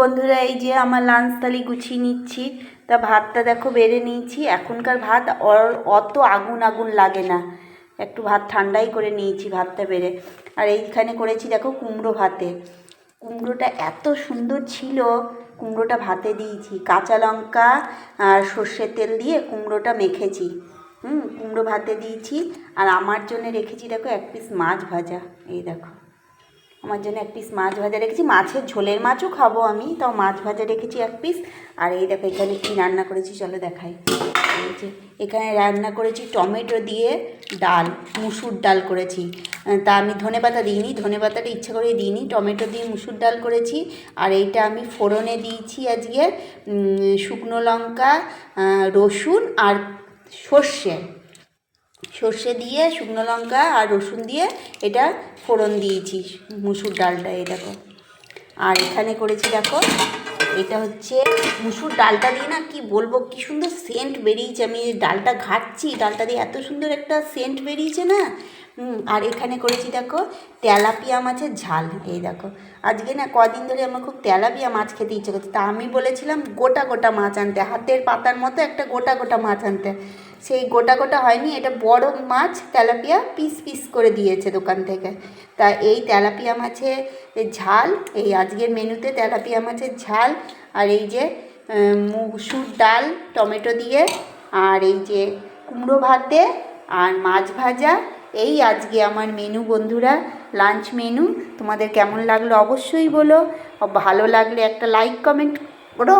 বন্ধুরা, এই যে আমার লাঞ্চ থালি গুছিয়ে নিচ্ছি। তা ভাতটা দেখো বেড়ে নিয়েছি। এখনকার ভাত অত আগুন আগুন লাগে না, একটু ভাত ঠান্ডাই করে নিয়েছি ভাতটা বেড়ে। আর এইখানে করেছি দেখো কুমড়ো ভাতে। কুমড়োটা এত সুন্দর ছিল, কুমড়োটা ভাতে দিয়েছি। কাঁচা লঙ্কা আর সর্ষের তেল দিয়ে কুমড়োটা মেখেছি। কুমড়ো ভাতে দিয়েছি। আর আমার জন্য রেখেছি দেখো এক পিস মাছ ভাজা। এই দেখো আমার জন্য এক পিস মাছ ভাজা রেখেছি। মাছের ঝোলের মাছও খাবো আমি, তাও মাছ ভাজা রেখেছি এক পিস। আর এই দেখো এখানে কী রান্না করেছি চলো দেখাই। এই যে এখানে রান্না করেছি টমেটো দিয়ে ডাল, মুসুর ডাল করেছি। তা আমি ধনেপাতা দিইনি, ধনেপাতাটা ইচ্ছা করে দিইনি, টমেটো দিয়ে মুসুর ডাল করেছি। আর এইটা আমি ফোড়নে দিয়েছি আজকে শুকনো লঙ্কা, রসুন আর সর্ষে দিয়ে, শুকনো লঙ্কা আর রসুন দিয়ে এটা ফোড়ন দিয়েছি মুসুর ডালটা। এই দেখো। আর এখানে করেছি দেখো, এটা হচ্ছে মুসুর ডালটা দিয়ে না কি বলবো, কি সুন্দর সেন্ট বেরিয়েছে। আমি ডালটা ঘাটছি, ডালটা দিয়ে এত সুন্দর একটা সেন্ট বেরিয়েছে না। আর এখানে করেছি দেখো তেলাপিয়া মাছের ঝাল। এই দেখো আজকে না কদিন ধরে আমার খুব তেলাপিয়া মাছ খেতে ইচ্ছে করছে। তা আমি বলেছিলাম গোটা গোটা মাছ আনতে, হাতের পাতার মতো একটা গোটা গোটা মাছ আনতে। সেই গোটা গোটা হয়নি, এটা বড় মাছ তেলাপিয়া, পিস পিস করে দিয়েছে দোকান থেকে। তা এই তেলাপিয়া মাছের ঝাল, এই আজকের মেনুতে তেলাপিয়া মাছের ঝাল। আর এই যে মুসুর ডাল টমেটো দিয়ে, আর এই যে কুমড়ো ভাতে আর মাছ ভাজা। এই আজকে আমার মেনু বন্ধুরা, লাঞ্চ মেনু। তোমাদের কেমন লাগলো অবশ্যই বলো। ভালো লাগলে একটা লাইক কমেন্ট করো,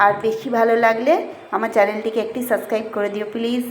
আর বেশি ভালো লাগলে আমার চ্যানেলটিকে একটি সাবস্ক্রাইব করে দিও প্লিজ।